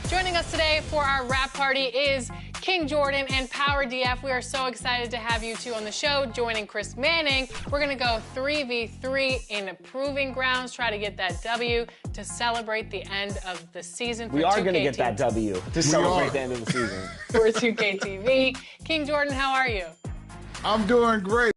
Joining us today for our wrap party is King Jordan and Power DF. We are so excited to have you two on the show. Joining Chris Manning, we're going to go 3v3 in Proving Grounds, try to get that W to celebrate the end of the season. We are going to get that W to celebrate the end of the season. For 2K TV. King Jordan, how are you? I'm doing great.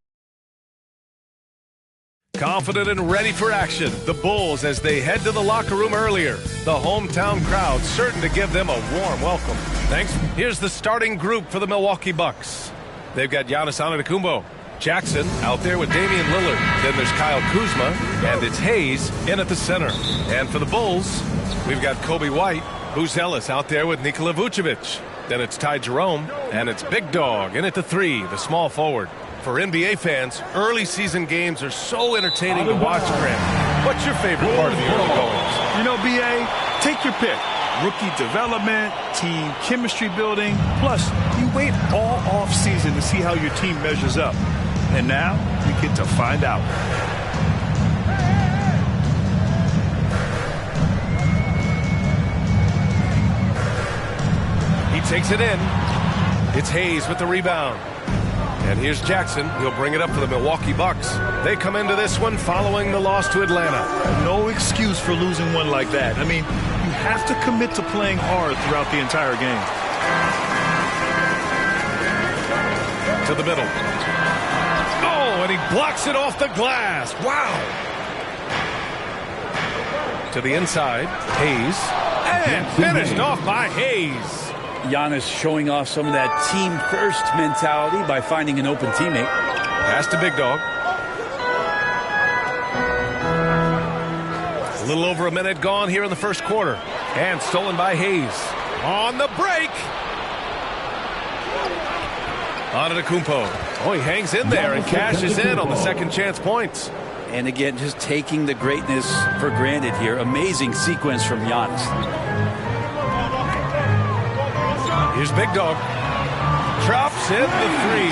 Confident and ready for action, the Bulls as they head to the locker room earlier. The hometown crowd certain to give them a warm welcome. Thanks. Here's the starting group for the Milwaukee Bucks. They've got Giannis Antetokounmpo, Jackson out there with Damian Lillard. Then there's Kyle Kuzma, and it's Hayes in at the center. And for the Bulls, we've got Kobe White, Buzelis out there with Nikola Vucevic. Then it's Ty Jerome, and it's Big Dog in at the 3, the small forward. For NBA fans, early season games are so entertaining to watch, Grant. What's your favorite part of the early goings? You know, BA, take your pick. Rookie development, team chemistry building. Plus, you wait all off season to see how your team measures up. And now, you get to find out. He takes it in. It's Hayes with the rebound. And here's Jackson. He'll bring it up for the Milwaukee Bucks. They come into this one following the loss to Atlanta. No excuse for losing one like that. I mean, you have to commit to playing hard throughout the entire game. To the middle. Oh, and he blocks it off the glass. Wow. To the inside. Hayes. And finished off by Hayes. Giannis showing off some of that team-first mentality by finding an open teammate. Pass to Big Dog. A little over a minute gone here in the first quarter. And stolen by Hayes. On the break. Antetokounmpo. Oh, he hangs in there and cashes in on the second chance points. And again, just taking the greatness for granted here. Amazing sequence from Giannis. Here's Big Dog. Drops in the 3.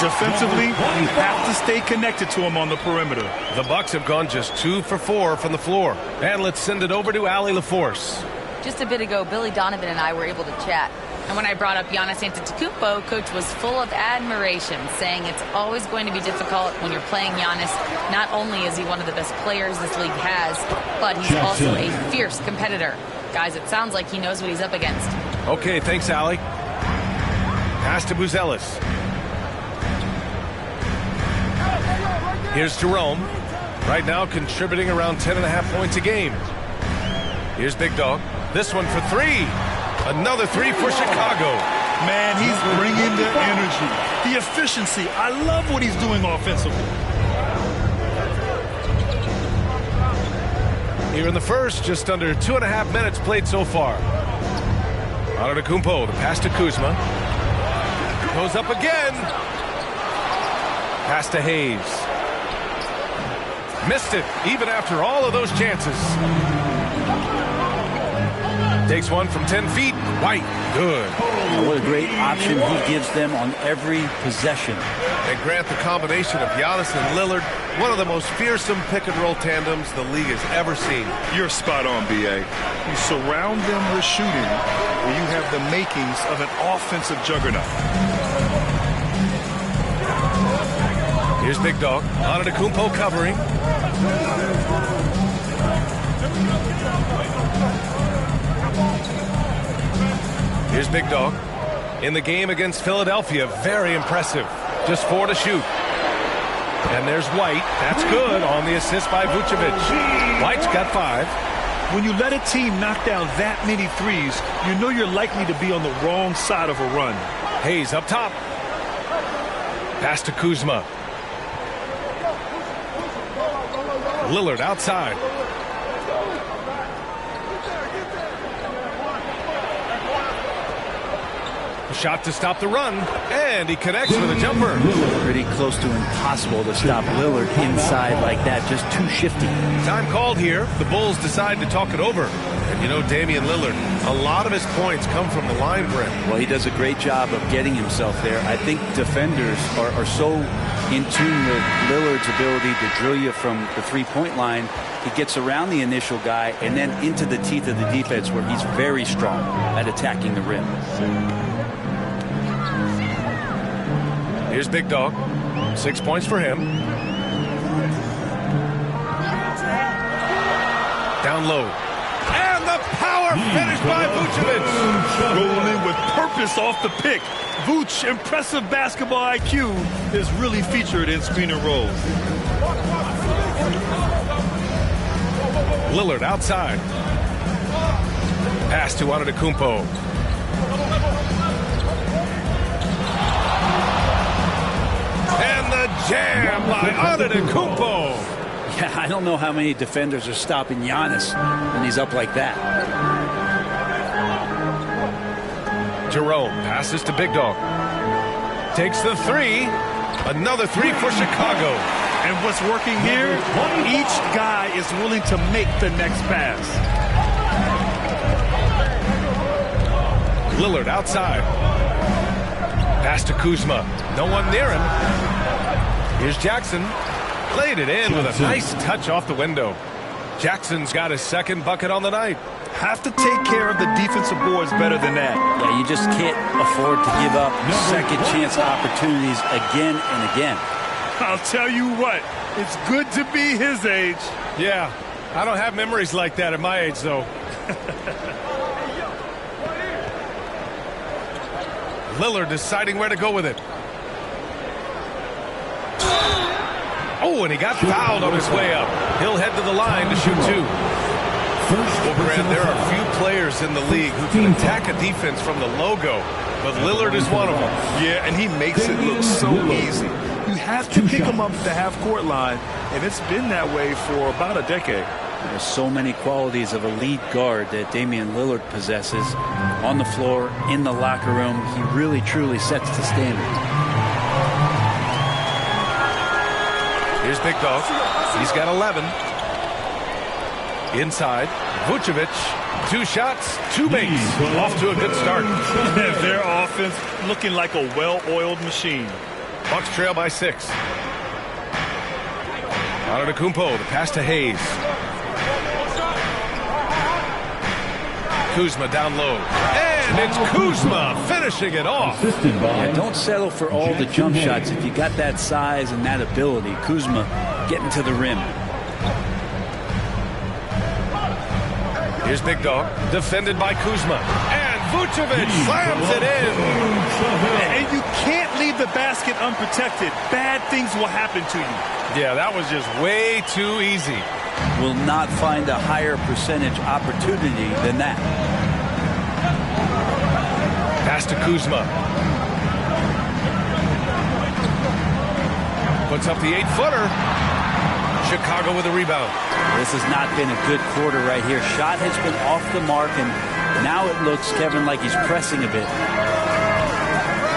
Defensively, you have to stay connected to him on the perimeter. The Bucks have gone just 2 for 4 from the floor. And let's send it over to Allie LaForce. Just a bit ago, Billy Donovan and I were able to chat. And when I brought up Giannis Antetokounmpo, Coach was full of admiration, saying it's always going to be difficult when you're playing Giannis. Not only is he one of the best players this league has, but he's also a fierce competitor. Guys, it sounds like he knows what he's up against. Okay, thanks, Allie. Pass to Buzelis. Here's Jerome. Right now contributing around 10.5 points a game. Here's Big Dog. This one for 3. Another 3 for Chicago. Man, he's bringing the energy, the efficiency. I love what he's doing offensively. Here in the first, just under 2.5 minutes played so far. Antetokounmpo, the pass to Kuzma. Goes up again. Pass to Hayes. Missed it, even after all of those chances. Takes one from 10 feet. White, good. What a great option he gives them on every possession. And Grant, the combination of Giannis and Lillard, one of the most fearsome pick-and-roll tandems the league has ever seen. You're spot on, B.A. You surround them with shooting, and you have the makings of an offensive juggernaut. Here's Big Dog. Antetokounmpo covering. Here's Big Dog. In the game against Philadelphia, very impressive. Just 4 to shoot. And there's White. That's good on the assist by Vucevic. White's got 5. When you let a team knock down that many threes, you know you're likely to be on the wrong side of a run. Hayes up top. Pass to Kuzma. Lillard outside. Shot to stop the run, and he connects with a jumper. Pretty close to impossible to stop Lillard inside like that. Just too shifty. Time called here. The Bulls decide to talk it over. And you know, Damian Lillard, a lot of his points come from the line for him. Well, he does a great job of getting himself there. I think defenders are so in tune with Lillard's ability to drill you from the three-point line. He gets around the initial guy and then into the teeth of the defense where he's very strong at attacking the rim. Here's Big Dog. 6 points for him. Down low. And the power finish by Vucevic. Rolling with purpose off the pick. Vooch, impressive basketball IQ, is really featured in screen and rolls. Lillard outside. Pass to Antetokounmpo. And the jam by Antetokounmpo. Yeah, I don't know how many defenders are stopping Giannis when he's up like that. Jerome passes to Big Dog. Takes the three. Another three for Chicago. And what's working here, each guy is willing to make the next pass. Lillard outside. Pass to Kuzma. No one near him. Here's Jackson. Laid it in with a nice touch off the window. Jackson's got his second bucket on the night. Have to take care of the defensive boards better than that. Yeah, you just can't afford to give up second chance opportunities again and again. I'll tell you what, it's good to be his age. Yeah, I don't have memories like that at my age, though. Lillard deciding where to go with it. Oh, and he got fouled on his way up. He'll head to the line to shoot two. Well, Grant, there are few players in the league who can attack a defense from the logo, but Lillard is one of them. Yeah, and he makes it look so easy. You have to pick him up at the half-court line, and it's been that way for about a decade. There's so many qualities of a lead guard that Damian Lillard possesses on the floor, in the locker room. He really, truly sets the standard. Here's Big Dog. He's got 11. Inside, Vucevic. 2 shots, 2 makes. Off to a good start. Their offense looking like a well-oiled machine. Bucks trail by 6. Antetokounmpo, the pass to Hayes. Kuzma down low. And it's Kuzma finishing it off. Yeah, don't settle for all the jump shots if you got that size and that ability. Kuzma getting to the rim. Here's Big Dog, defended by Kuzma. And Vucevic slams it in. And you can't leave the basket unprotected. Bad things will happen to you. Yeah, that was just way too easy. Will not find a higher percentage opportunity than that. Pass to Kuzma. Puts up the 8-footer. Chicago with a rebound. This has not been a good quarter right here. Shot has been off the mark, and now it looks, Kevin, like he's pressing a bit.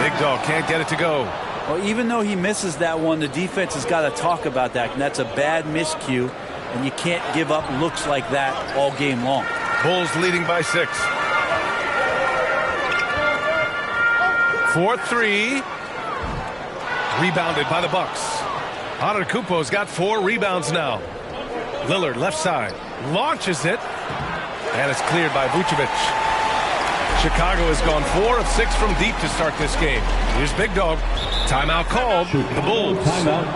Big Dog can't get it to go. Well, even though he misses that one, the defense has got to talk about that, and that's a bad miscue, and you can't give up looks like that all game long. Bulls leading by 6. 4-3. Rebounded by the Bucks. Antetokounmpo's got 4 rebounds now. Lillard left side. Launches it. And it's cleared by Vucevic. Chicago has gone 4 of 6 from deep to start this game. Here's Big Dog. Timeout called. The Bulls.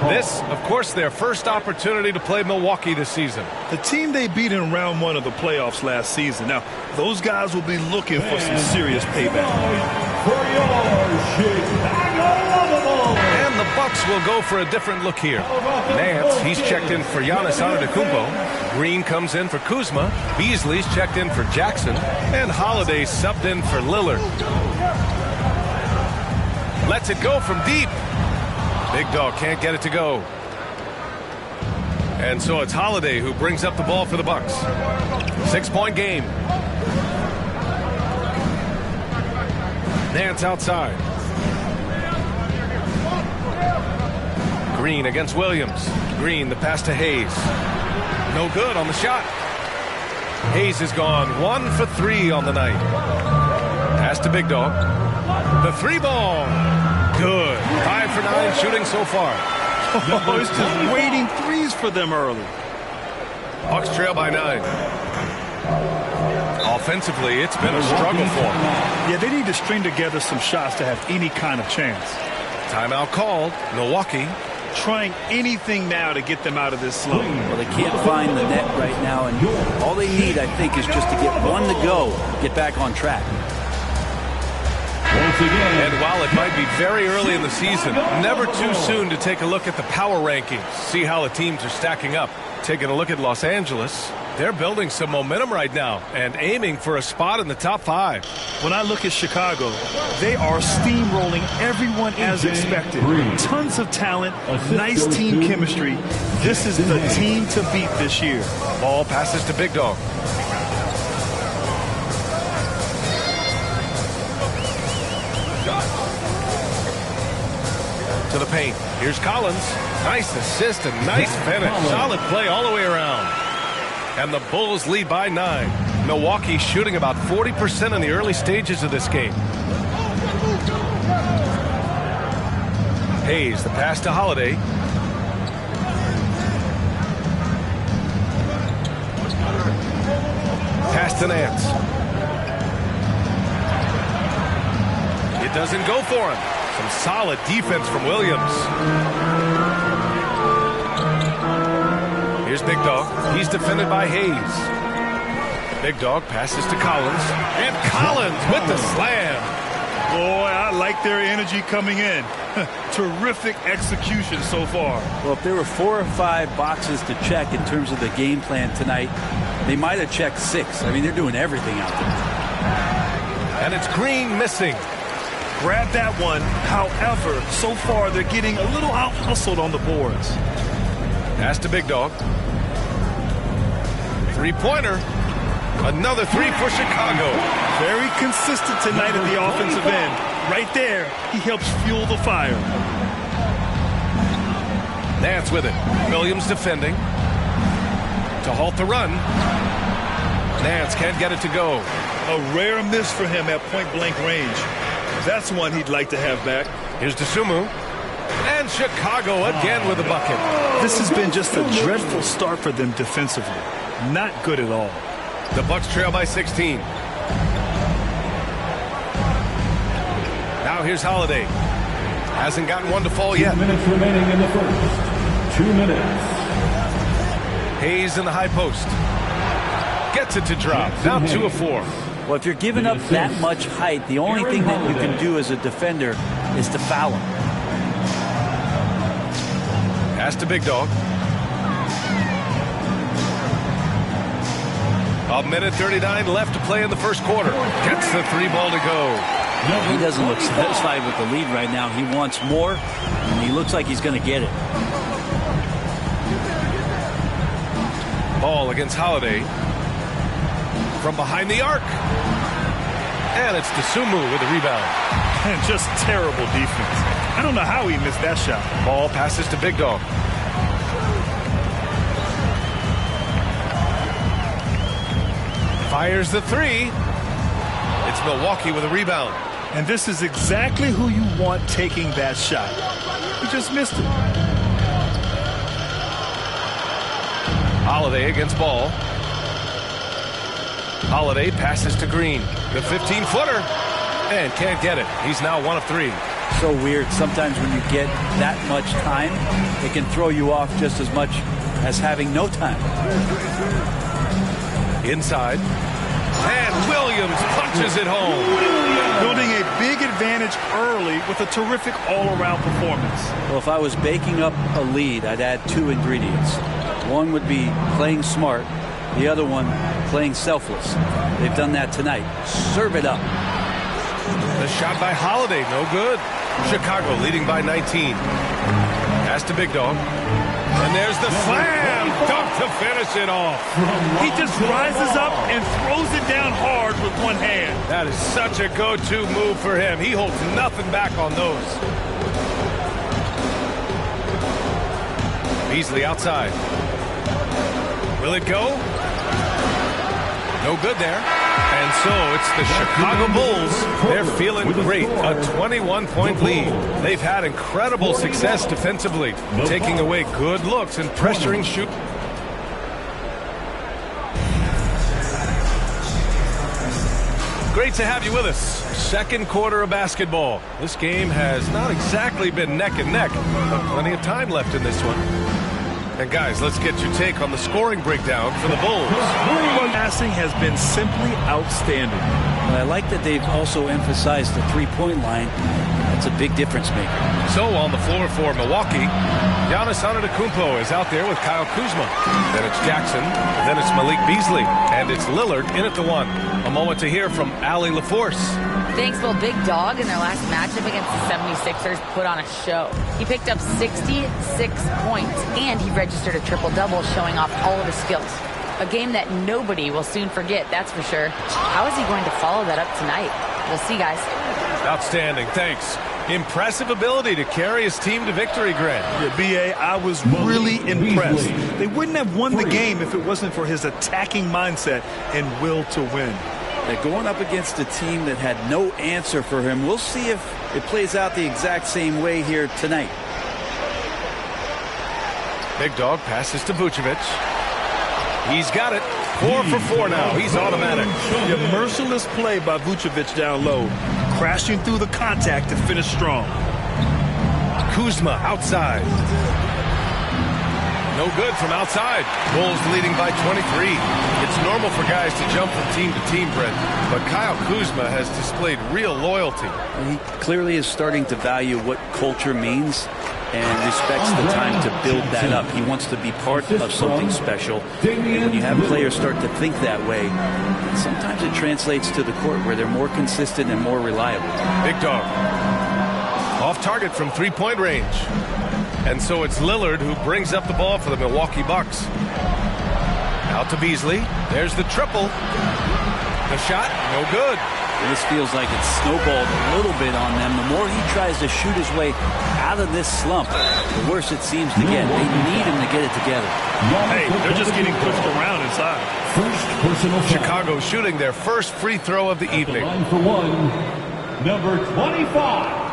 This, of course, their first opportunity to play Milwaukee this season. The team they beat in round 1 of the playoffs last season. Now, those guys will be looking for some serious payback. And the Bucks will go for a different look here. Nance, he's checked in for Giannis Antetokounmpo. Green comes in for Kuzma. Beasley's checked in for Jackson. And Holiday subbed in for Lillard. Lets it go from deep. Big Dog can't get it to go. And so it's Holiday who brings up the ball for the Bucks. 6-point game. Nance outside. Green against Williams. Green, the pass to Hayes. No good on the shot. Hayes has gone 1 for 3 on the night. Pass to Big Dog. The 3-ball. Good. 5 for 9 shooting so far. Oh, it's just waiting threes for them early. Bucks trail by 9. Offensively, it's been a struggle for them. Yeah, they need to string together some shots to have any kind of chance. Timeout called. Milwaukee trying anything now to get them out of this slump. Well, they can't find the net right now, and all they need, I think, is just to get one to go, get back on track. And while it might be very early in the season, never too soon to take a look at the power rankings, see how the teams are stacking up. Taking a look at Los Angeles, they're building some momentum right now and aiming for a spot in the top 5. When I look at Chicago, they are steamrolling everyone as expected. Tons of talent, nice team chemistry. This is the team to beat this year. Ball passes to Big Dog. To the paint. Here's Collins. Nice assist and nice finish. Solid play all the way around. And the Bulls lead by 9. Milwaukee shooting about 40% in the early stages of this game. Hayes, the pass to Holiday. Pass to Nance. It doesn't go for him. Some solid defense from Williams. Here's Big Dog. He's defended by Hayes. Big Dog passes to Collins. And Collins with the slam. Boy, I like their energy coming in. Terrific execution so far. Well, if there were 4 or 5 boxes to check in terms of the game plan tonight, they might have checked 6. I mean, they're doing everything out there. And it's Green missing. Grab that one. However, so far they're getting a little out-hustled on the boards. Pass to Big Dog. 3-pointer. Another 3 for Chicago. Very consistent tonight at the offensive end. Right there, he helps fuel the fire. Nance with it. Williams defending. To halt the run. Nance can't get it to go. A rare miss for him at point-blank range. That's one he'd like to have back. Here's Dosunmu. And Chicago again with a bucket. This has been just a dreadful start for them defensively. Not good at all. The Bucks trail by 16. Now here's Holiday. Hasn't gotten one to fall yet. 2 minutes remaining in the first. 2 minutes. Hayes in the high post. Gets it to drop. Now 2 of 4. Well, if you're giving up that much height, the only thing that you can do as a defender is to foul him. Pass to Big Dog. 1:39 left to play in the first quarter. Gets the 3-ball to go. He doesn't look satisfied with the lead right now. He wants more, and he looks like he's going to get it. Ball against Holiday. From behind the arc. And it's Dosunmu with the rebound. And just terrible defense. I don't know how he missed that shot. Ball passes to Big Dog. Fires the 3. It's Milwaukee with a rebound. And this is exactly who you want taking that shot. He just missed it. Holiday against Ball. Holiday passes to Green. The 15-footer. And can't get it. He's now 1 of 3. So weird. Sometimes when you get that much time, it can throw you off just as much as having no time. Inside. And Williams punches it home. Building a big advantage early with a terrific all-around performance. Well, if I was baking up a lead, I'd add 2 ingredients. One would be playing smart. The other one, playing selfless. They've done that tonight. Serve it up. The shot by Holiday, no good. Chicago leading by 19. Pass to Big Dog. And there's the slam dunk to finish it off. He just rises up and throws it down hard with one hand. That is such a go-to move for him. He holds nothing back on those. Beasley outside. Will it go? No good there. And so it's the Chicago Bulls. They're feeling great. A 21-point lead. They've had incredible success defensively, taking away good looks and pressuring shoot. Great to have you with us. Second quarter of basketball. This game has not exactly been neck and neck, but plenty of time left in this one. And guys, let's get your take on the scoring breakdown for the Bulls. Passing has been simply outstanding. Well, I like that they've also emphasized the three-point line. That's a big difference maker. So on the floor for Milwaukee, Giannis Antetokounmpo is out there with Kyle Kuzma. Then it's Jackson. Then it's Malik Beasley. And it's Lillard in at the one. A moment to hear from Allie LaForce. Thanks, well, Big Dog in their last matchup against the 76ers put on a show. He picked up 66 points, and he registered a triple-double, showing off all of his skills. A game that nobody will soon forget, that's for sure. How is he going to follow that up tonight? We'll see, guys. Outstanding, thanks. Impressive ability to carry his team to victory, Grant. Yeah, B.A., I was really impressed. They wouldn't have won the game if it wasn't for his attacking mindset and will to win. They're going up against a team that had no answer for him. We'll see if it plays out the exact same way here tonight. Big Dog passes to Vucevic. He's got it. 4 for 4 now. He's automatic. A merciless play by Vucevic down low, crashing through the contact to finish strong. Kuzma outside. No good from outside. Bulls leading by 23. It's normal for guys to jump from team to team, Brent, but Kyle Kuzma has displayed real loyalty. He clearly is starting to value what culture means and respects the time to build that up. He wants to be part of something special. And when you have players start to think that way, sometimes it translates to the court where they're more consistent and more reliable. Big Dog. Off target from three-point range. And so it's Lillard who brings up the ball for the Milwaukee Bucks. Out to Beasley. There's the triple. The shot, no good. This feels like it's snowballed a little bit on them. The more he tries to shoot his way out of this slump, the worse it seems to get. They need him to get it together. Hey, they're just getting pushed around inside. First personal foul. Chicago shooting their first free throw of the evening. Line for one, number 25.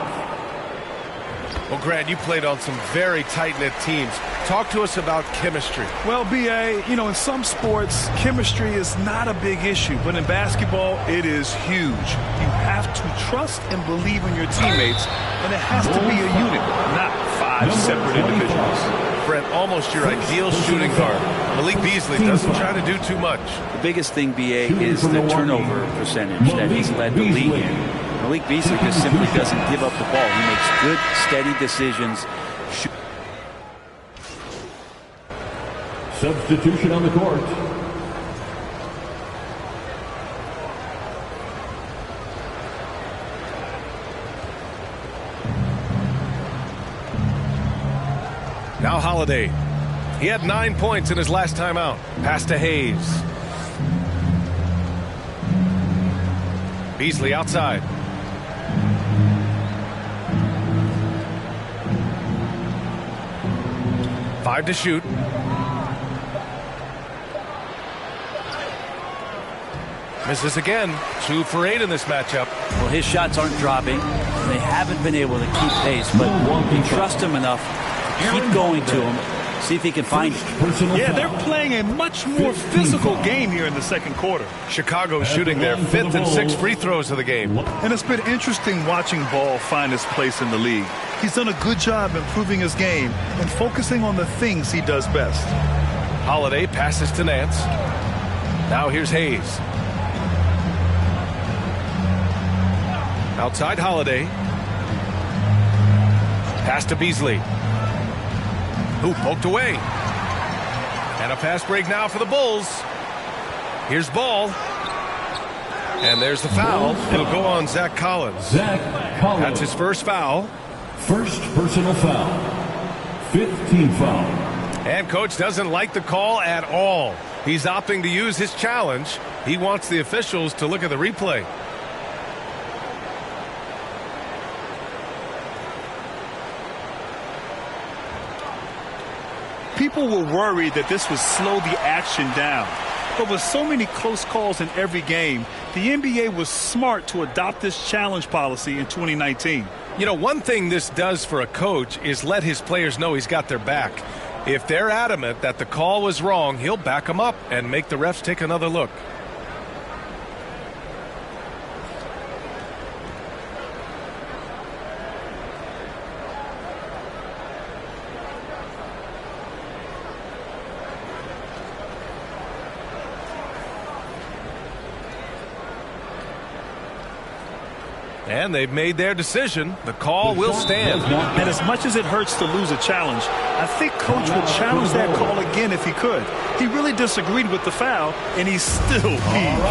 Well, Grant, you played on some very tight-knit teams. Talk to us about chemistry. Well, B.A., you know, in some sports, chemistry is not a big issue, but in basketball, it is huge. You have to trust and believe in your teammates, and it has to be a unit, not 5 separate individuals. Brent, almost your ideal shooting guard. Malik Beasley doesn't try to do too much. The biggest thing, B.A., is the turnover percentage that he's led the league in. Malik Beasley just simply doesn't give up the ball. He makes good, steady decisions. Substitution on the court. Now Holiday. He had 9 points in his last time out. Pass to Hayes. Beasley outside. Five to shoot. Misses again. 2 for 8 in this matchup. Well, his shots aren't dropping. They haven't been able to keep pace, but you trust him enough to keep going to him. See if he can find it. Yeah, they're playing a much more physical game here in the second quarter. Chicago shooting their 5th and 6th free throws of the game. And it's been interesting watching Ball find his place in the league. He's done a good job improving his game and focusing on the things he does best. Holiday passes to Nance. Now here's Hayes. Outside Holiday. Pass to Beasley. Who poked away. And a fast break now for the Bulls. Here's Ball. And there's the foul. It'll go on Zach Collins. Zach Collins. That's his first foul. First personal foul. 15th foul. And coach doesn't like the call at all. He's opting to use his challenge. He wants the officials to look at the replay. People were worried that this would slow the action down. But with so many close calls in every game, the NBA was smart to adopt this challenge policy in 2019. You know, one thing this does for a coach is let his players know he's got their back. If they're adamant that the call was wrong, he'll back them up and make the refs take another look. And they've made their decision. The call will stand. And as much as it hurts to lose a challenge, I think Coach would challenge that call again if he could. He really disagreed with the foul, and he's still peeved.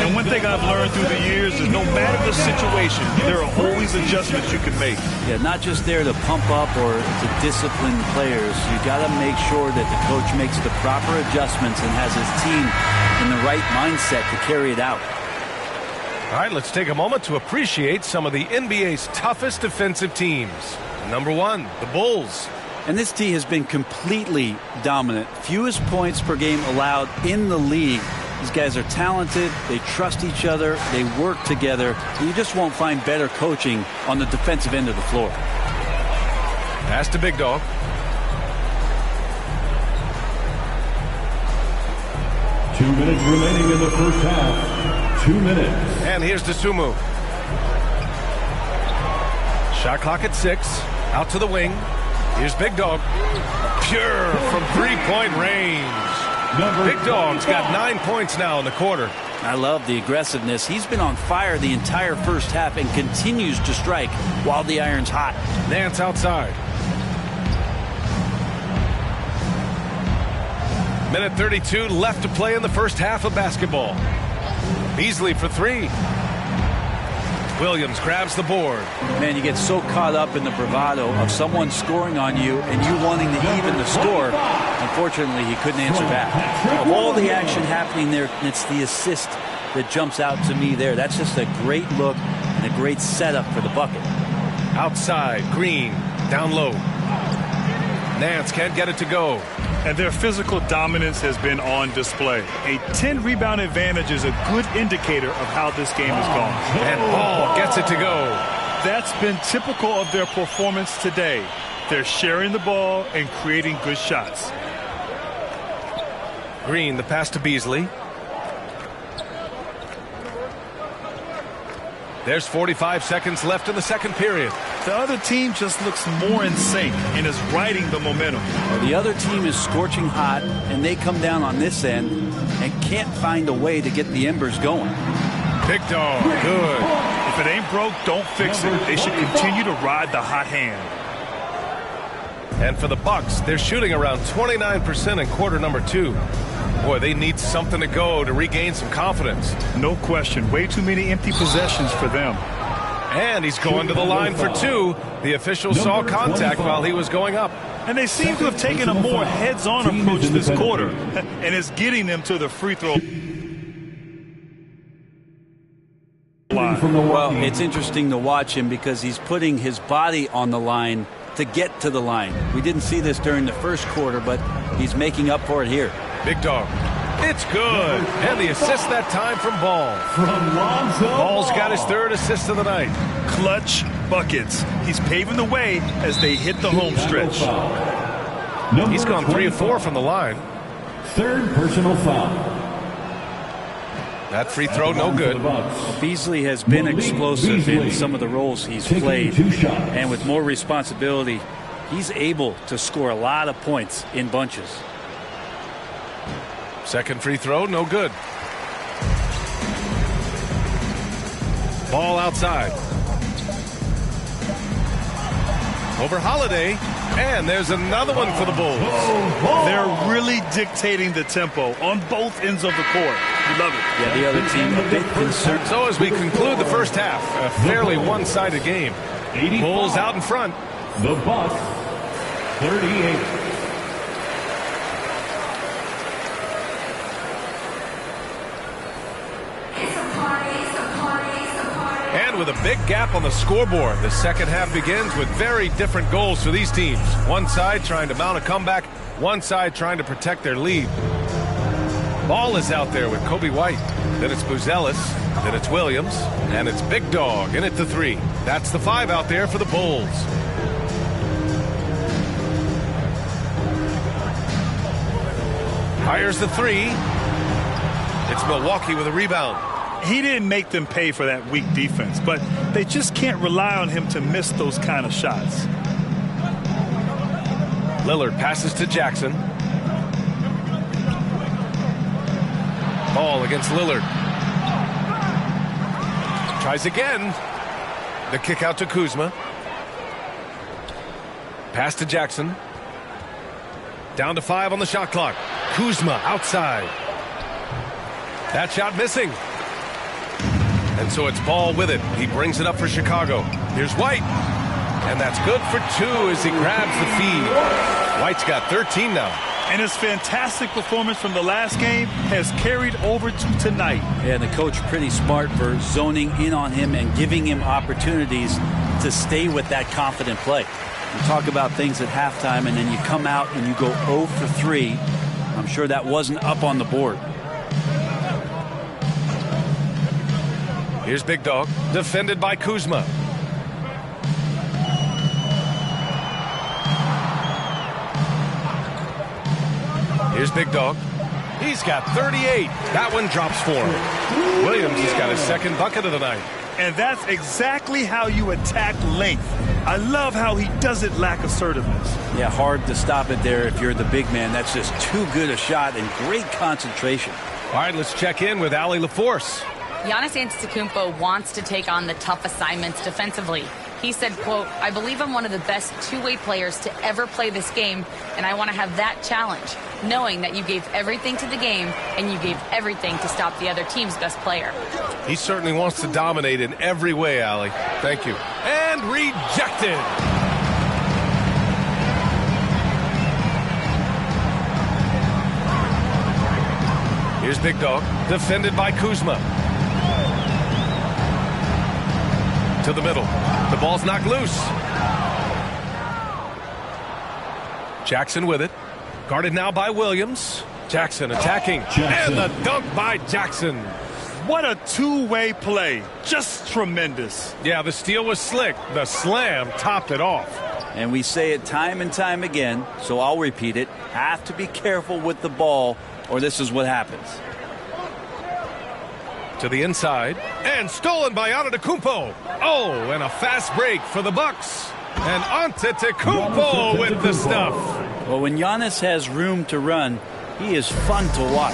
And one thing I've learned through the years is no matter the situation, there are always adjustments you can make. Yeah, not just there to pump up or to discipline players. You got to make sure that the coach makes the proper adjustments and has his team in the right mindset to carry it out. All right, let's take a moment to appreciate some of the NBA's toughest defensive teams. Number one, the Bulls. And this team has been completely dominant. Fewest points per game allowed in the league. These guys are talented. They trust each other. They work together. You just won't find better coaching on the defensive end of the floor. Pass to Big Dog. Two minutes remaining in the first half. 2 minutes. And here's Dosunmu. Shot clock at 6. Out to the wing. Here's Big Dog. Pure from three-point range. Big Dog's got 9 points now in the quarter. I love the aggressiveness. He's been on fire the entire first half and continues to strike while the iron's hot. Nance outside. Minute 32 left to play in the first half of basketball. Beasley for three. Williams grabs the board. Man, you get so caught up in the bravado of someone scoring on you and you wanting to even the score. Unfortunately, he couldn't answer back. Of all the action happening there, it's the assist that jumps out to me there. That's just a great look and a great setup for the bucket. Outside, Green, down low. Nance can't get it to go. And their physical dominance has been on display. A 10-rebound advantage is a good indicator of how this game has gone. And Ball gets it to go. That's been typical of their performance today. They're sharing the ball and creating good shots. Green, the pass to Beasley. There's 45 seconds left in the second period. The other team just looks more in sync and is riding the momentum. The other team is scorching hot, and they come down on this end and can't find a way to get the embers going. Big Dog, good. If it ain't broke, don't fix it. They should continue to ride the hot hand. And for the Bucks, they're shooting around 29% in quarter number 2. Boy, they need something to go to regain some confidence. No question. Way too many empty possessions for them. And he's going to the line for 2. The official saw contact while he was going up. And they seem to have taken a more heads-on approach this quarter. And it's getting them to the free throw line. Well, it's interesting to watch him because he's putting his body on the line to get to the line. We didn't see this during the first quarter, but he's making up for it here. Big Dog. It's good. And the assist that time from Ball. Ball's got his 3rd assist of the night. Clutch buckets. He's paving the way as they hit the home stretch. He's gone 3 of 4 from the line. 3rd personal foul. That free throw, no good. Beasley has been explosive in some of the roles he's played. And with more responsibility, he's able to score a lot of points in bunches. Second free throw, no good. Ball outside. Over Holiday. And there's another one for the Bulls. They're really dictating the tempo on both ends of the court. You love it. Yeah, the other team a bit concerned. So as we conclude the first half, a fairly one-sided game. Bulls out in front. The Bucks, 38. And with a big gap on the scoreboard, the second half begins with very different goals for these teams. One side trying to mount a comeback, one side trying to protect their lead. Ball is out there with Kobe White. Then it's Buzelis. Then it's Williams. And it's Big Dog in at the 3. That's the 5 out there for the Bulls. Fires the 3. It's Milwaukee with a rebound. He didn't make them pay for that weak defense, but they just can't rely on him to miss those kind of shots. Lillard passes to Jackson. Ball against Lillard. Tries again. The kick out to Kuzma. Pass to Jackson. Down to 5 on the shot clock. Kuzma outside. That shot missing. And so it's Ball with it. He brings it up for Chicago. Here's White. And that's good for 2 as he grabs the feed. White's got 13 now. And his fantastic performance from the last game has carried over to tonight. Yeah, the coach pretty smart for zoning in on him and giving him opportunities to stay with that confident play. You talk about things at halftime and then you come out and you go 0 for 3. I'm sure that wasn't up on the board. Here's Big Dog, defended by Kuzma. Here's Big Dog. He's got 38. That one drops for him. Williams has got his second bucket of the night. And that's exactly how you attack length. I love how he doesn't lack assertiveness. Yeah, hard to stop it there if you're the big man. That's just too good a shot and great concentration. All right, let's check in with Allie LaForce. Giannis Antetokounmpo wants to take on the tough assignments defensively. He said, quote, "I believe I'm one of the best two-way players to ever play this game, and I want to have that challenge, knowing that you gave everything to the game and you gave everything to stop the other team's best player." He certainly wants to dominate in every way, Allie. Thank you. And rejected. Here's Big Dog, defended by Kuzma. To the middle. The ball's knocked loose. Jackson with it. Guarded now by Williams. Jackson attacking. And the dunk by Jackson. What a two-way play. Just tremendous. Yeah, the steal was slick. The slam topped it off. And we say it time and time again, so I'll repeat it. Have to be careful with the ball, or this is what happens. To the inside, and stolen by Antetokounmpo. Oh, and a fast break for the Bucks. And Antetokounmpo with the stuff. Well, when Giannis has room to run, he is fun to watch.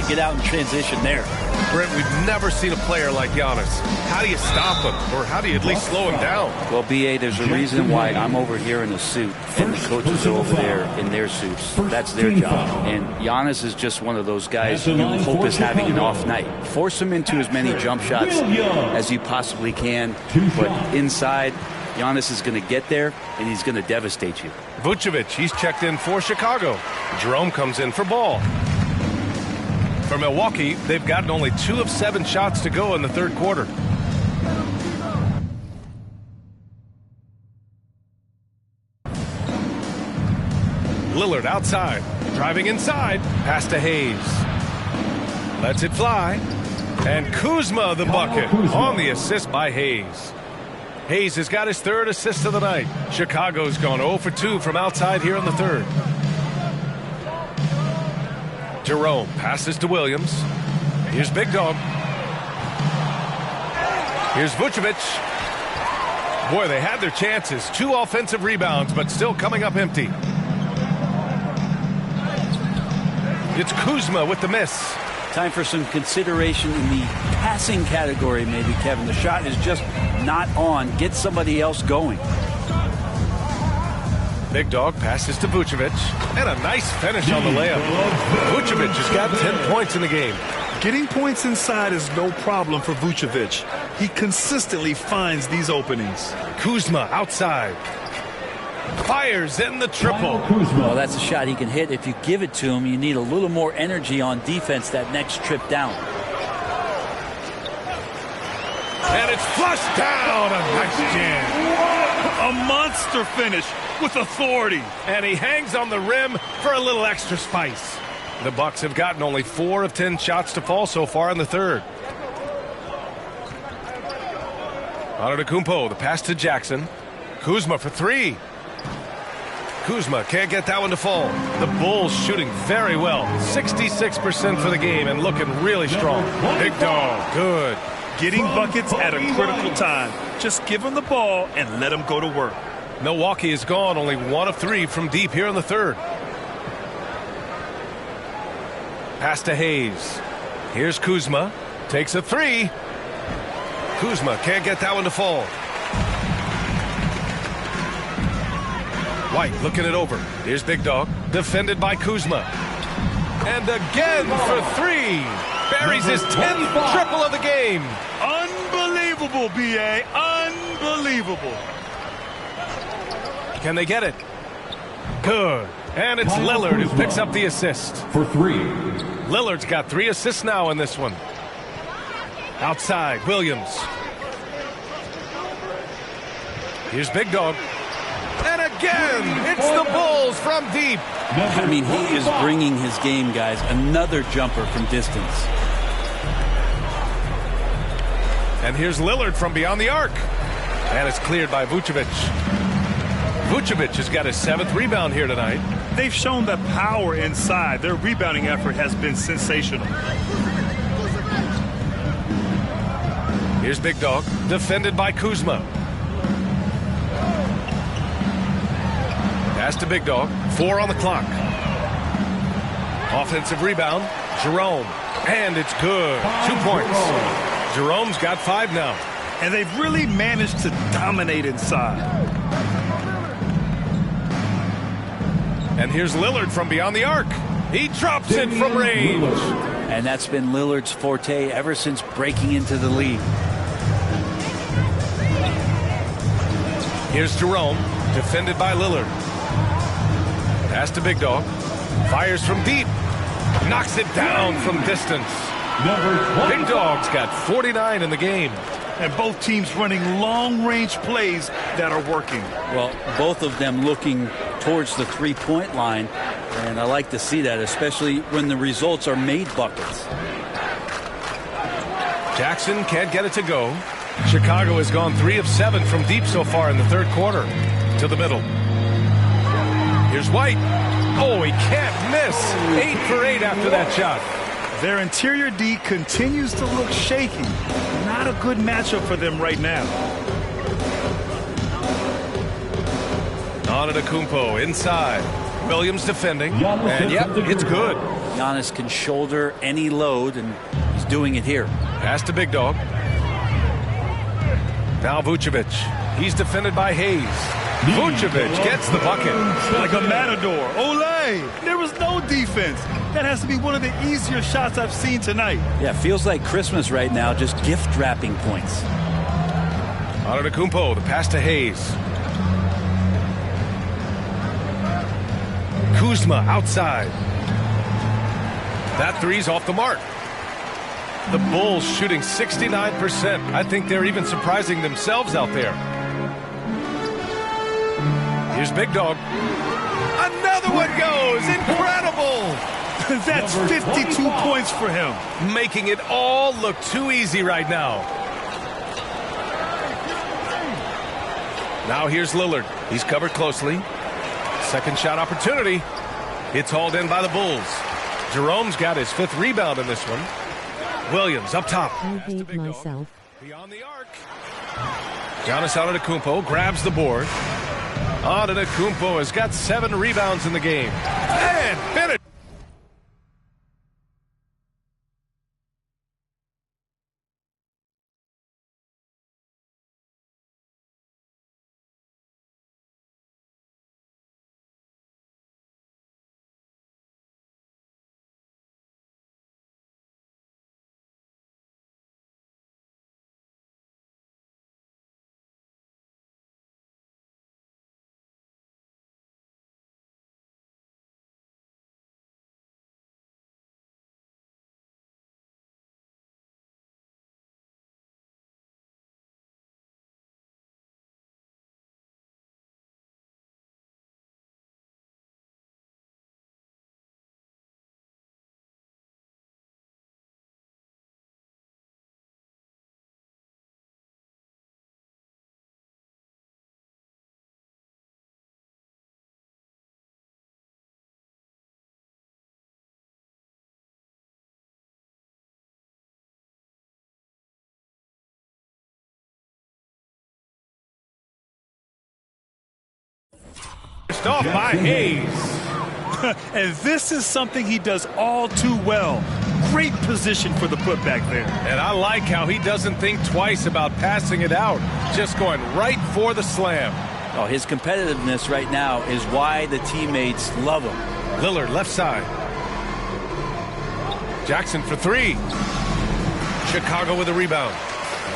To get out in transition there. Brent, we've never seen a player like Giannis. How do you stop him? Or how do you at least slow him down? Well, B.A., there's a reason why I'm over here in a suit and the coaches are over there in their suits. That's their job. And Giannis is just one of those guys you hope is having an off night. Force him into as many jump shots as you possibly can. But inside, Giannis is going to get there, and he's going to devastate you. Vucevic, he's checked in for Chicago. Jerome comes in for Ball. For Milwaukee, they've gotten only 2 of 7 shots to go in the third quarter. Lillard outside, driving inside, pass to Hayes. Lets it fly. And Kuzma the bucket on the assist by Hayes. Hayes has got his 3rd assist of the night. Chicago's gone 0 for 2 from outside here in the third. Jerome passes to Williams. Here's Big Dog. Here's Vucevic. Boy, they had their chances. 2 offensive rebounds, but still coming up empty. It's Kuzma with the miss. Time for some consideration in the passing category, maybe, Kevin. The shot is just not on. Get somebody else going. Big Dog passes to Vucevic, and a nice finish on the layup. Vucevic has got 10 points in the game. Getting points inside is no problem for Vucevic. He consistently finds these openings. Kuzma outside. Fires in the triple. Well, that's a shot he can hit. If you give it to him, you need a little more energy on defense that next trip down. And it's flushed down. A nice jam. A monster finish with authority. And he hangs on the rim for a little extra spice. The Bucks have gotten only 4 of 10 shots to fall so far in the third. Antetokounmpo, the pass to Jackson. Kuzma for 3. Kuzma can't get that one to fall. The Bulls shooting very well. 66% for the game and looking really strong. Big Dog, good. Getting buckets at a critical time. Just give him the ball and let him go to work. Milwaukee is gone only 1 of 3 from deep here in the third. Pass to Hayes. Here's Kuzma. Takes a 3. Kuzma can't get that one to fall. White looking it over. Here's Big Dog. Defended by Kuzma. And again for 3. Buries his 10th triple of the game. Unbelievable, B.A. Unbelievable. Can they get it? Good. And it's Lillard who picks up the assist. For 3. Lillard's got 3 assists now in this one. Outside, Williams. Here's Big Dog. And again, it's the Bulls from deep. I mean, he is bringing his game, guys. Another jumper from distance. And here's Lillard from beyond the arc. And it's cleared by Vucevic. Vucevic has got his 7th rebound here tonight. They've shown the power inside. Their rebounding effort has been sensational. Here's Big Dog, defended by Kuzma. Pass to Big Dog, 4 on the clock. Offensive rebound, Jerome. And it's good. 2 points. Jerome's got 5 now. And they've really managed to dominate inside. And here's Lillard from beyond the arc. He drops it from range. And that's been Lillard's forte ever since breaking into the league. Here's Jerome, defended by Lillard. Pass to Big Dog. Fires from deep. Knocks it down from distance. Big Dog's got 49 in the game. And both teams running long-range plays that are working. Well, both of them looking towards the three-point line. And I like to see that, especially when the results are made buckets. Jackson can't get it to go. Chicago has gone 3 of 7 from deep so far in the third quarter. To the middle. Here's White. Oh, he can't miss. 8 for 8 after that shot. Their interior D continues to look shaky. Not a good matchup for them right now. Antetokounmpo inside. Williams defending. And yep, it's good. Giannis can shoulder any load, and he's doing it here. Pass to Big Dog. Now Vucevic. He's defended by Hayes. Vucevic gets the bucket. Like a matador. Olay! There was no defense. That has to be one of the easier shots I've seen tonight. Yeah, feels like Christmas right now, just gift wrapping points. Antetokounmpo, the pass to Hayes. Kuzma outside. That three's off the mark. The Bulls shooting 69%. I think they're even surprising themselves out there. Here's Big Dog. Another one goes. Incredible. That's 52 points for him. Making it all look too easy right now. Now here's Lillard. He's covered closely. Second shot opportunity. It's hauled in by the Bulls. Jerome's got his 5th rebound in this one. Williams up top. I hate myself. Beyond the arc. Giannis Antetokounmpo grabs the board. Antetokounmpo has got 7 rebounds in the game. And finish. Passed off by Hayes. And this is something he does all too well. Great position for the putback there. And I like how he doesn't think twice about passing it out. Just going right for the slam. Oh, his competitiveness right now is why the teammates love him. Lillard left side. Jackson for three. Chicago with a rebound.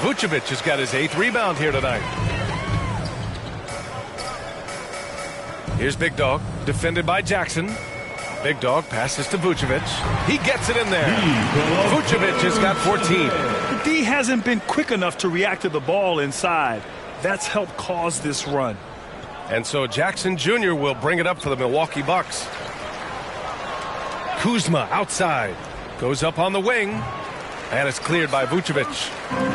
Vucevic has got his 8th rebound here tonight. Here's Big Dog, defended by Jackson. Big Dog passes to Vucevic. He gets it in there. Vucevic has got 14. The D hasn't been quick enough to react to the ball inside. That's helped cause this run. And so Jackson Jr. will bring it up for the Milwaukee Bucks. Kuzma outside. Goes up on the wing. And it's cleared by Vucevic.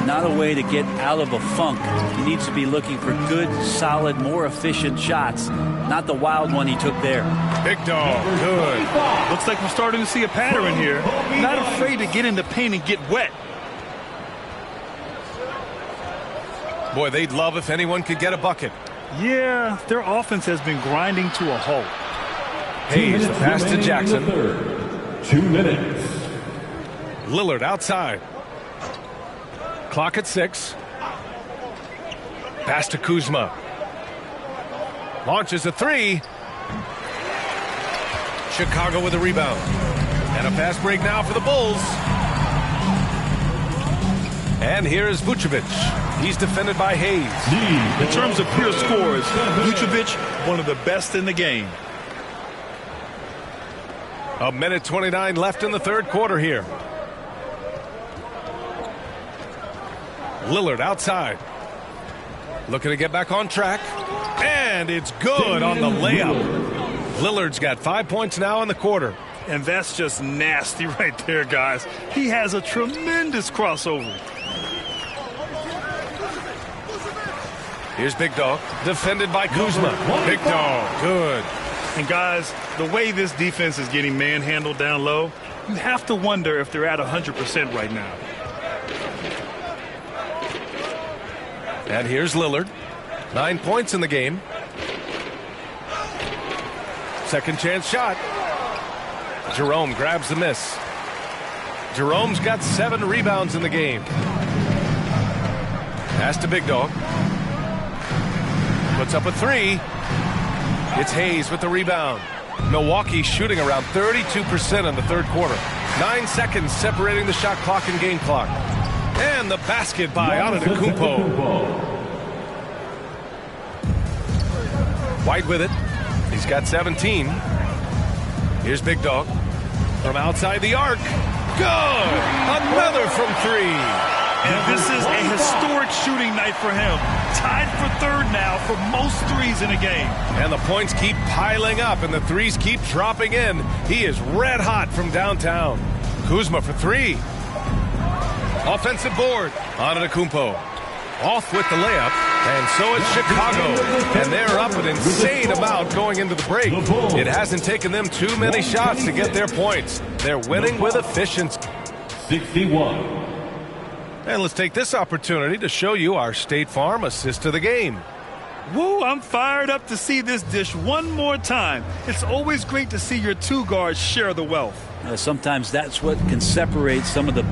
Not a way to get out of a funk. He needs to be looking for good, solid, more efficient shots. Not the wild one he took there. Big Dog, good. Looks like we're starting to see a pattern here. Not afraid to get in the paint and get wet. Boy, they'd love if anyone could get a bucket. Yeah, their offense has been grinding to a halt. Hayes, the pass to Jackson. 2 minutes. Lillard outside. Clock at 6. Pass to Kuzma. Launches a three. Chicago with a rebound. And a fast break now for the Bulls. And here is Vucevic. He's defended by Hayes. In terms of pure scores, Vucevic, one of the best in the game. A minute 29 left in the third quarter here. Lillard outside. Looking to get back on track. And it's good on the layup. Lillard's got 5 points now in the quarter. And that's just nasty right there, guys. He has a tremendous crossover. Here's Big Dog, defended by Kuzma. Big Dog, good. And guys, the way this defense is getting manhandled down low, you have to wonder if they're at 100% right now. And here's Lillard. 9 points in the game. Second chance shot. Jerome grabs the miss. Jerome's got 7 rebounds in the game. Pass to Big Dog. Puts up a three. It's Hayes with the rebound. Milwaukee shooting around 32% in the third quarter. 9 seconds separating the shot clock and game clock. And the basket by Antetokounmpo. White with it. He's got 17. Here's Big Dog. From outside the arc. Good! Another from 3. And this is a historic shooting night for him. Tied for third now for most threes in a game. And the points keep piling up and the threes keep dropping in. He is red hot from downtown. Kuzma for 3. Offensive board. Antetokounmpo off with the layup. And so it's Chicago. And they're up an insane amount going into the break. It hasn't taken them too many shots to get their points. They're winning with efficiency. 61. And let's take this opportunity to show you our State Farm assist of the game. Woo, I'm fired up to see this dish one more time. It's always great to see your 2 guards share the wealth. Sometimes that's what can separate some of the...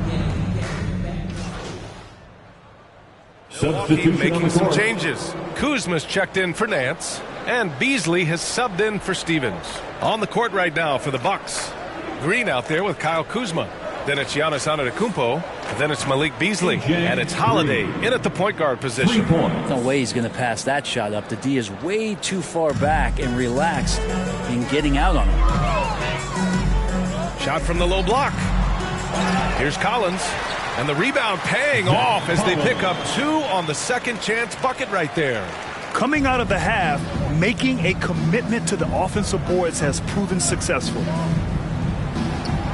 Milwaukee making some changes. Kuzma's checked in for Nance, and Beasley has subbed in for Stevens. On the court right now for the Bucks. Green out there with Kyle Kuzma. Then it's Giannis Antetokounmpo. Then it's Malik Beasley. And it's Holiday in at the point guard position. No way he's going to pass that shot up. The D is way too far back and relaxed in getting out on him. Shot from the low block. Here's Collins. And the rebound paying off as they pick up 2 on the second chance bucket right there. Coming out of the half, making a commitment to the offensive boards has proven successful.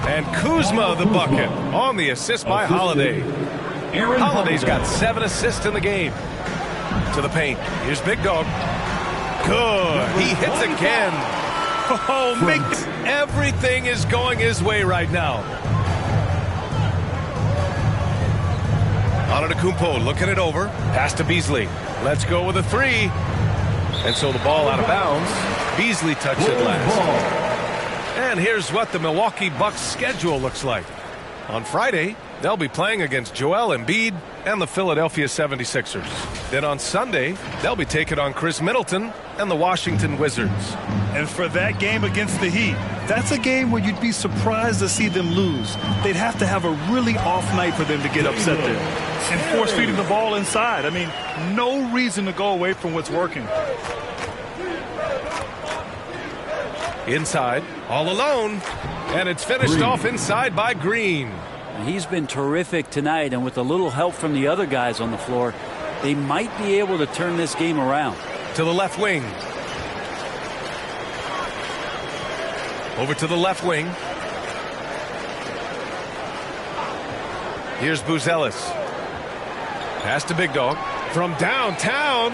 And Kuzma the bucket on the assist by Holiday. Holiday's got 7 assists in the game. To the paint. Here's Big Dog. Good. He hits again. Oh, everything is going his way right now. Antetokounmpo looking it over. Pass to Beasley. Let's go with a 3. And so the ball out of bounds. Beasley touched it last. And here's what the Milwaukee Bucks schedule looks like. On Friday, they'll be playing against Joel Embiid and the Philadelphia 76ers. Then on Sunday, they'll be taking on Chris Middleton and the Washington Wizards. And for that game against the Heat, that's a game where you'd be surprised to see them lose. They'd have to have a really off night for them to get upset there. And force feeding the ball inside. I mean, no reason to go away from what's working. Inside, all alone. And it's finished off inside by Green. He's been terrific tonight, and with a little help from the other guys on the floor, they might be able to turn this game around. To the left wing. Over to the left wing. Here's Buzelis. Pass to Big Dog. From downtown.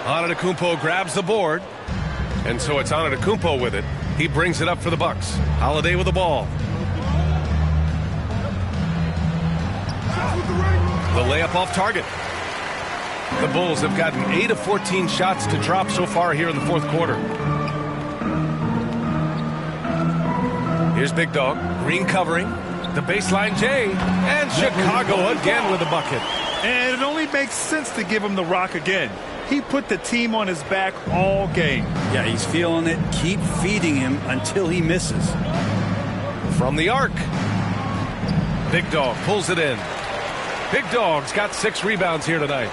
Antetokounmpo grabs the board. And so it's Antetokounmpo with it. He brings it up for the Bucks. Holiday with the ball. The layup off target. The Bulls have gotten 8 of 14 shots to drop so far here in the fourth quarter. Here's Big Dog. Green covering. The baseline J. And Chicago again with a bucket. And it only makes sense to give him the rock again. He put the team on his back all game. Yeah, he's feeling it. Keep feeding him until he misses. From the arc. Big Dog pulls it in. Big Dog's got 6 rebounds here tonight.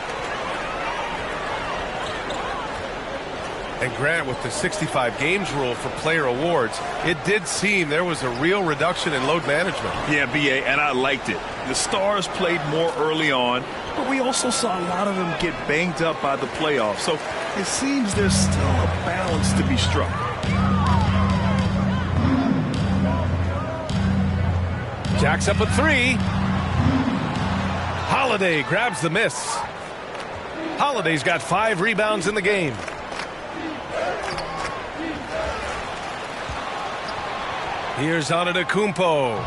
And Grant, with the 65 games rule for player awards, it did seem there was a real reduction in load management. Yeah, B.A., and I liked it. The Stars played more early on, but we also saw a lot of them get banged up by the playoffs. So it seems there's still a balance to be struck. Jacks up a 3. Holiday grabs the miss. Holiday's got 5 rebounds in the game. Here's Antetokounmpo.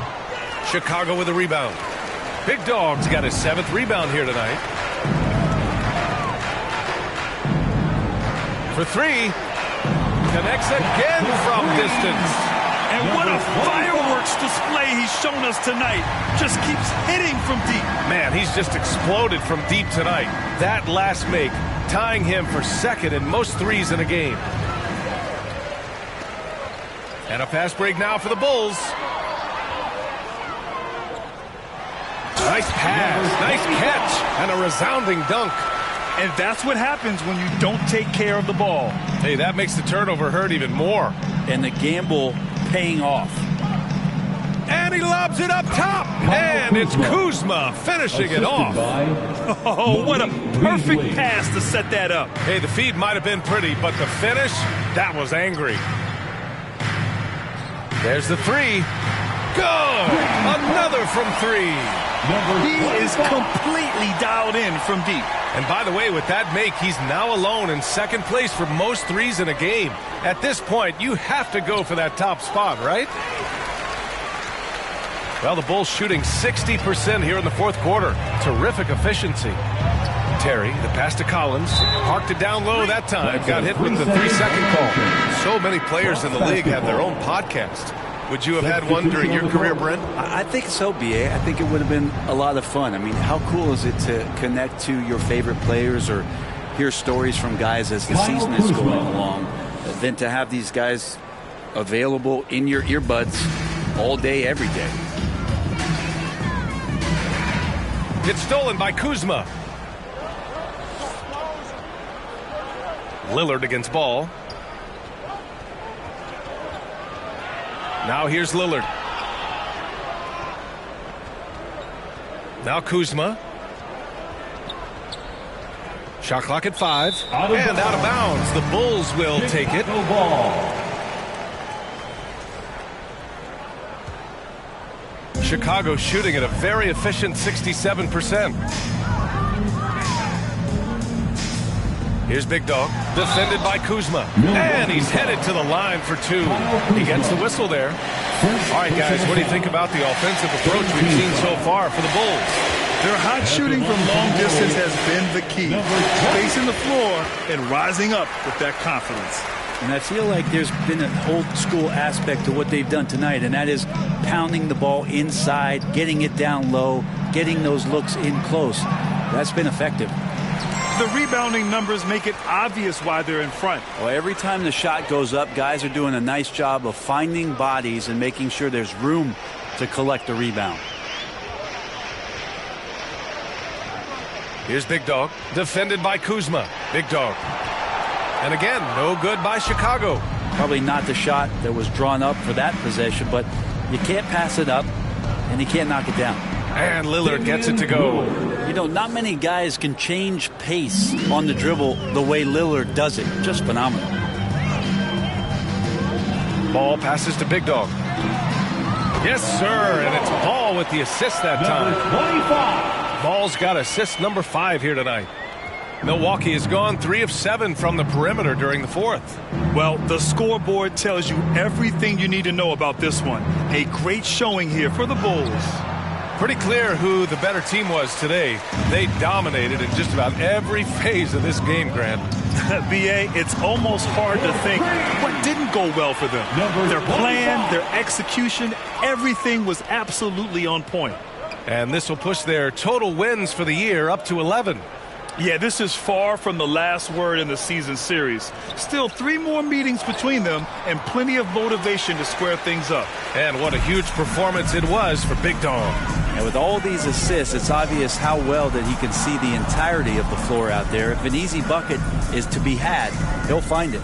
Chicago with a rebound. Big Dog's got his 7th rebound here tonight. For 3. Connects again from distance. And what a fireworks display he's shown us tonight. Just keeps hitting from deep. Man, he's just exploded from deep tonight. That last make, tying him for 2nd in most threes in a game. And a fast break now for the Bulls. Nice pass, nice catch, and a resounding dunk. And that's what happens when you don't take care of the ball. Hey, that makes the turnover hurt even more. And the gamble paying off. And he lobs it up top. And it's Kuzma finishing it off. Oh, what a perfect pass to set that up. Hey, the feed might have been pretty, but the finish, that was angry. There's the 3. Good! Another from 3. He is completely dialed in from deep. And by the way, with that make, he's now alone in 2nd place for most threes in a game. At this point, you have to go for that top spot, right? Well, the Bulls shooting 60% here in the fourth quarter. Terrific efficiency. Terry, the pass to Collins, parked it down low that time, got hit with the 3-second call. So many players in the league have their own podcast. Would you have had one during your career, Brent? I think so, B.A. I think it would have been a lot of fun. I mean, how cool is it to connect to your favorite players or hear stories from guys as the season is going along, than to have these guys available in your earbuds all day, every day. It's stolen by Kuzma. Lillard against Ball. Now here's Lillard. Now Kuzma. Shot clock at 5. And out of bounds. The Bulls will take it. Chicago shooting at a very efficient 67%. Here's Big Dog, defended by Kuzma. And he's headed to the line for 2. He gets the whistle there. All right, guys, what do you think about the offensive approach we've seen so far for the Bulls? Their hot shooting from long distance has been the key. Spacing the floor and rising up with that confidence. And I feel like there's been an old school aspect to what they've done tonight, and that is pounding the ball inside, getting it down low, getting those looks in close. That's been effective. The rebounding numbers make it obvious why they're in front. Well, every time the shot goes up, guys are doing a nice job of finding bodies and making sure there's room to collect the rebound. Here's Big Dog, defended by Kuzma. Big Dog. And again, no good by Chicago. Probably not the shot that was drawn up for that possession, but you can't pass it up, and you can't knock it down. And Lillard gets it to go. You know, not many guys can change pace on the dribble the way Lillard does it. Just phenomenal. Ball passes to Big Dog. Yes, sir, and it's Ball with the assist that time. Ball's got assist number 5 here tonight. Milwaukee has gone 3 of 7 from the perimeter during the fourth. Well, the scoreboard tells you everything you need to know about this one. A great showing here for the Bulls. Pretty clear who the better team was today. They dominated in just about every phase of this game, Grant. B.A., it's almost hard to think what didn't go well for them. Their plan, their execution, everything was absolutely on point. And this will push their total wins for the year up to 11. Yeah, this is far from the last word in the season series. Still 3 more meetings between them and plenty of motivation to square things up. And what a huge performance it was for Big Dog. And with all these assists, it's obvious how well that he can see the entirety of the floor out there. If an easy bucket is to be had, he'll find it.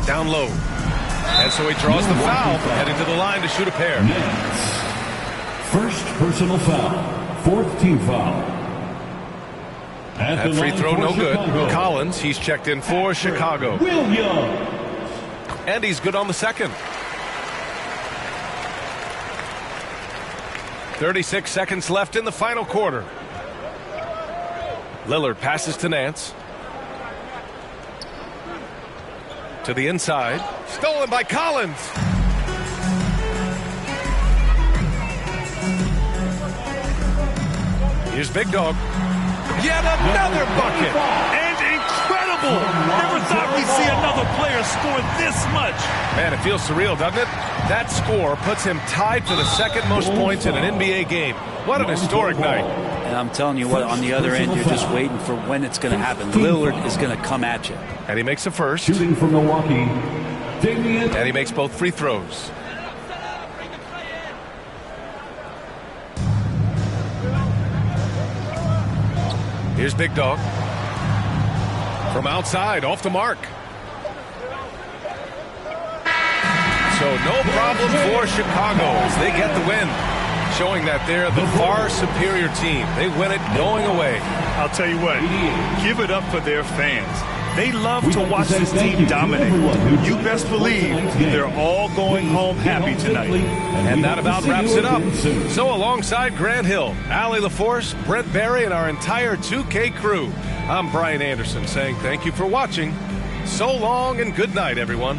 Down low. And so he draws the foul, heading to the line to shoot a pair. First personal foul. 4th team foul. That free throw no good. Collins, he's checked in for Chicago. Williams. And he's good on the second. 36 seconds left in the final quarter. Lillard passes to Nance. To the inside. Stolen by Collins. Here's Big Dog. Yet another bucket. And incredible. Never thought we'd see another player score this much. Man, it feels surreal, doesn't it? That score puts him tied for the second most points in an NBA game. What an historic night. And I'm telling you what, on the other end, you're just waiting for when it's going to happen. Lillard is going to come at you. And he makes a first. Shooting from Milwaukee, Damian. And he makes both free throws. Here's Big Dog. From outside, off the mark. So no problem for Chicago as they get the win, showing that they're the far superior team. They win it going away. I'll tell you what, give it up for their fans. They love to watch this team dominate. You best believe they're all going home happy tonight. And that about wraps it up. So alongside Grant Hill, Allie LaForce, Brent Barry, and our entire 2K crew, I'm Brian Anderson saying thank you for watching. So long and good night, everyone.